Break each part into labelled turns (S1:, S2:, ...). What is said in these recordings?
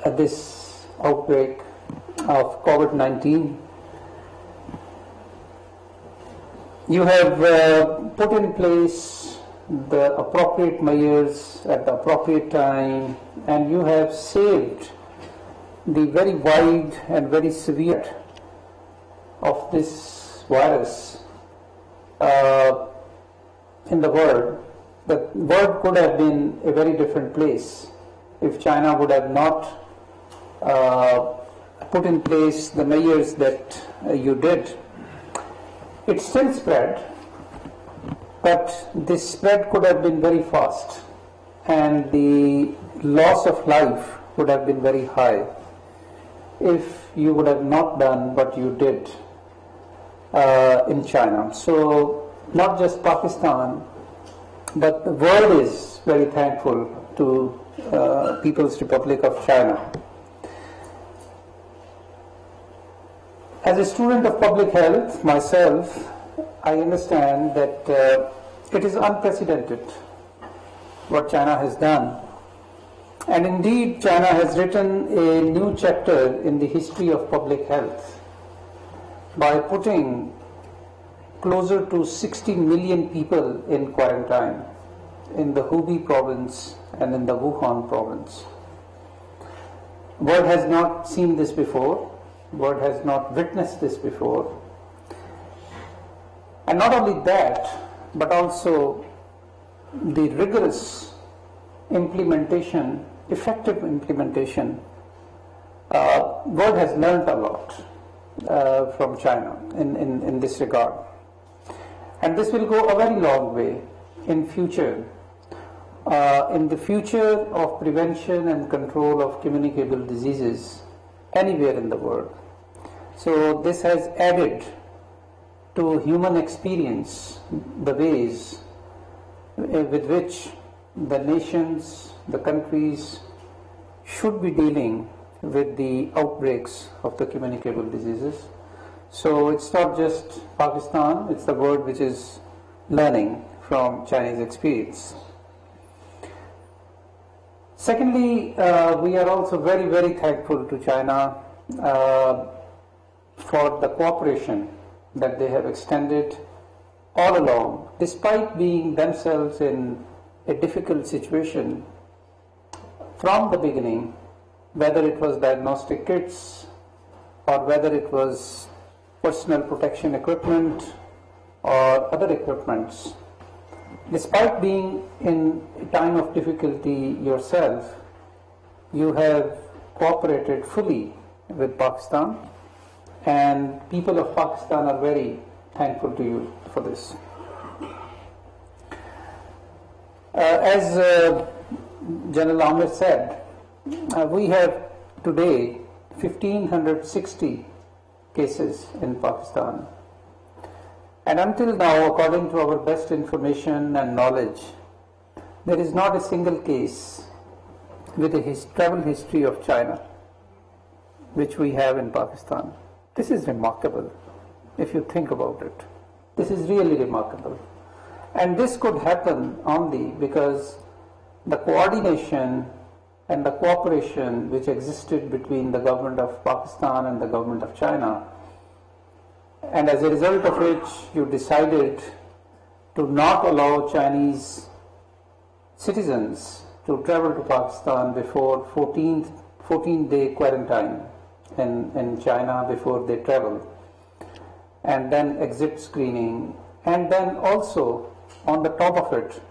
S1: this outbreak of COVID-19. You have put in place the appropriate measures at the appropriate time, and you have saved the very wide and very severe of this virus in the world. The world could have been a very different place if China would have not put in place the measures that you did. It still spread, but this spread could have been very fast, and the loss of life would have been very high if you would have not done what you did in China. So not just Pakistan, but the world is very thankful to People's Republic of China. As a student of public health myself, I understand that it is unprecedented what China has done. And indeed, China has written a new chapter in the history of public health by putting closer to 60 million people in quarantine in the Hubei province and in the Wuhan province. The world has not seen this before. The world has not witnessed this before. And not only that, but also the rigorous implementation, effective implementation. World has learned a lot from China in this regard. And this will go a very long way in future, in the future of prevention and control of communicable diseases anywhere in the world. So this has added to human experience the ways with which the nations, the countries should be dealing with the outbreaks of the communicable diseases. So it's not just Pakistan, it's the world which is learning from Chinese experience. Secondly, we are also very, very thankful to China for the cooperation that they have extended all along, despite being themselves in a difficult situation from the beginning, whether it was diagnostic kits or whether it was personal protection equipment or other equipments. Despite being in a time of difficulty yourself, you have cooperated fully with Pakistan, and people of Pakistan are very thankful to you for this. As General Ahmed said, we have today 1560 cases in Pakistan. And until now, according to our best information and knowledge, there is not a single case with a travel history of China which we have in Pakistan. This is remarkable if you think about it. This is really remarkable. And this could happen only because the coordination and the cooperation which existed between the government of Pakistan and the government of China, and as a result of which you decided to not allow Chinese citizens to travel to Pakistan before 14-day quarantine in China before they travel, and then exit screening, and then also on the top of it,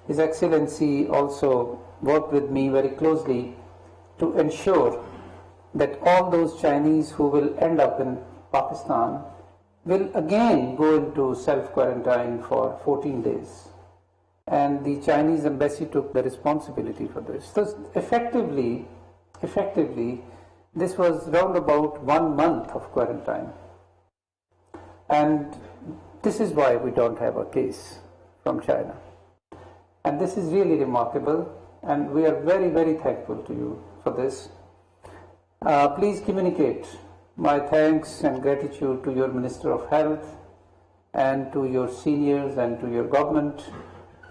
S1: His Excellency also worked with me very closely to ensure that all those Chinese who will end up in Pakistan will again go into self-quarantine for 14 days. And the Chinese embassy took the responsibility for this. So effectively, this was round about 1 month of quarantine. And this is why we don't have a case from China. And this is really remarkable, and we are very, very thankful to you for this. Please communicate my thanks and gratitude to your Minister of Health and to your seniors and to your government,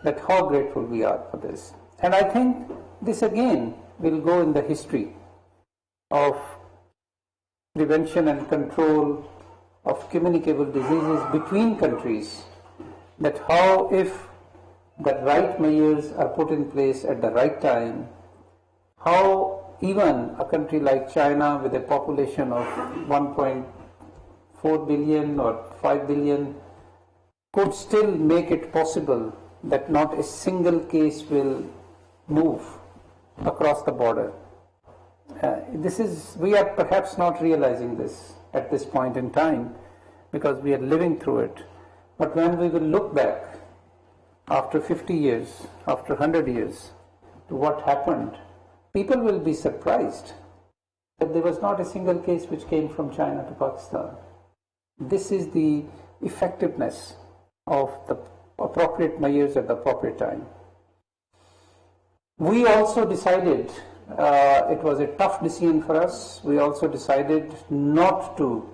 S1: that how grateful we are for this. And I think this again will go in the history of prevention and control of communicable diseases between countries, that how if the right measures are put in place at the right time, how even a country like China with a population of 1.4 billion or 5 billion could still make it possible that not a single case will move across the border. We are perhaps not realizing this at this point in time because we are living through it. But when we will look back after 50 years, after 100 years, to what happened, people will be surprised that there was not a single case which came from China to Pakistan. This is the effectiveness of the appropriate measures at the appropriate time. We also decided, it was a tough decision for us, we also decided not to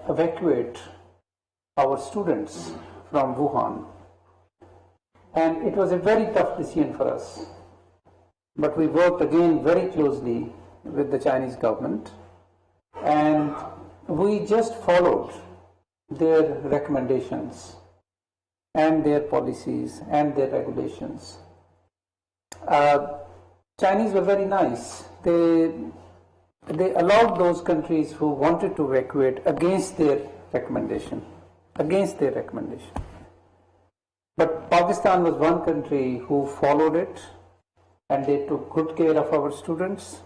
S1: evacuate our students from Wuhan. And it was a very tough decision for us. But we worked again very closely with the Chinese government, and we just followed their recommendations and their policies and their regulations. Chinese were very nice. They allowed those countries who wanted to evacuate against their recommendation. But Pakistan was one country who followed it, and they took good care of our students.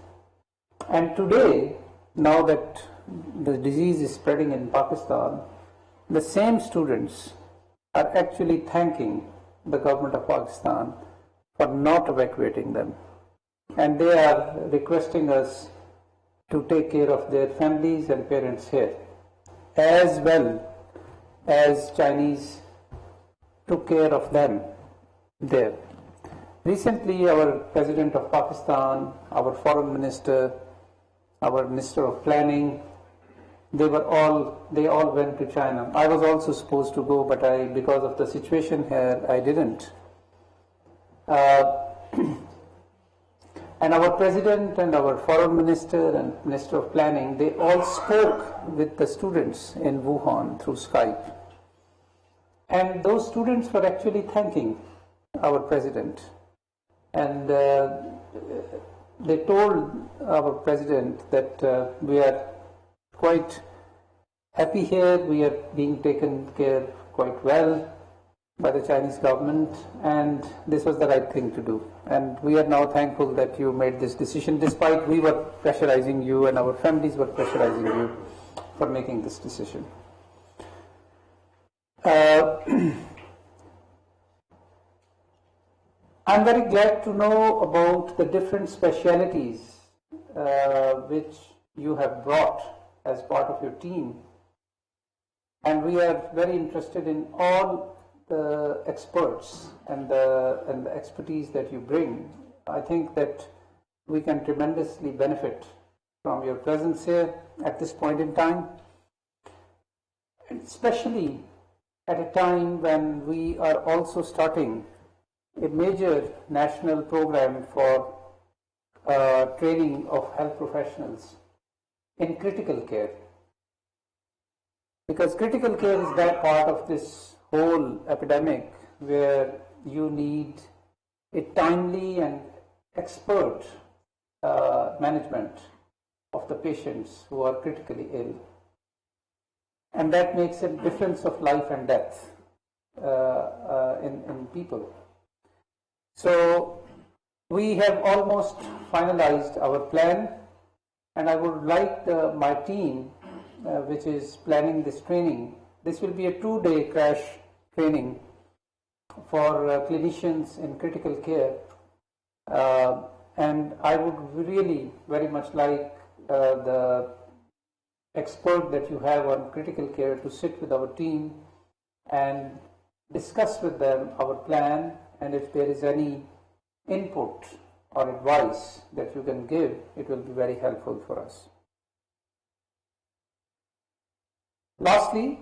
S1: And today, now that the disease is spreading in Pakistan, the same students are actually thanking the government of Pakistan for not evacuating them. And they are requesting us to take care of their families and parents here, as well as Chinese took care of them there. Recently, our President of Pakistan, our Foreign Minister, our Minister of Planning, they all went to China. I was also supposed to go, but because of the situation here, I didn't. And our President and our Foreign Minister and Minister of Planning, they all spoke with the students in Wuhan through Skype. And those students were actually thanking our President. And they told our President that we are quite happy here, we are being taken care quite well by the Chinese government, and this was the right thing to do. And we are now thankful that you made this decision, despite we were pressurizing you and our families were pressurizing you for making this decision. I'm very glad to know about the different specialities which you have brought as part of your team, and we are very interested in all the experts and the expertise that you bring. I think that we can tremendously benefit from your presence here at this point in time, especially at a time when we are also starting a major national program for training of health professionals in critical care. Because critical care is that part of this whole epidemic where you need a timely and expert management of the patients who are critically ill. And that makes a difference of life and death in people. So we have almost finalized our plan, and I would like my team, which is planning this training, this will be a 2-day crash training for clinicians in critical care, and I would really very much like the expert that you have on critical care to sit with our team and discuss with them our plan, and if there is any input or advice that you can give, it will be very helpful for us. Lastly,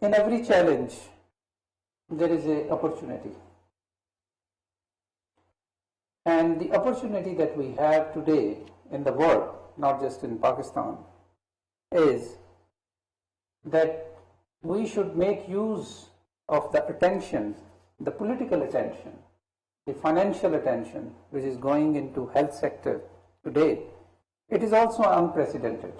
S1: in every challenge, there is an opportunity. And the opportunity that we have today in the world, not just in Pakistan, is that we should make use of the attention, the political attention, the financial attention which is going into health sector today. It is also unprecedented.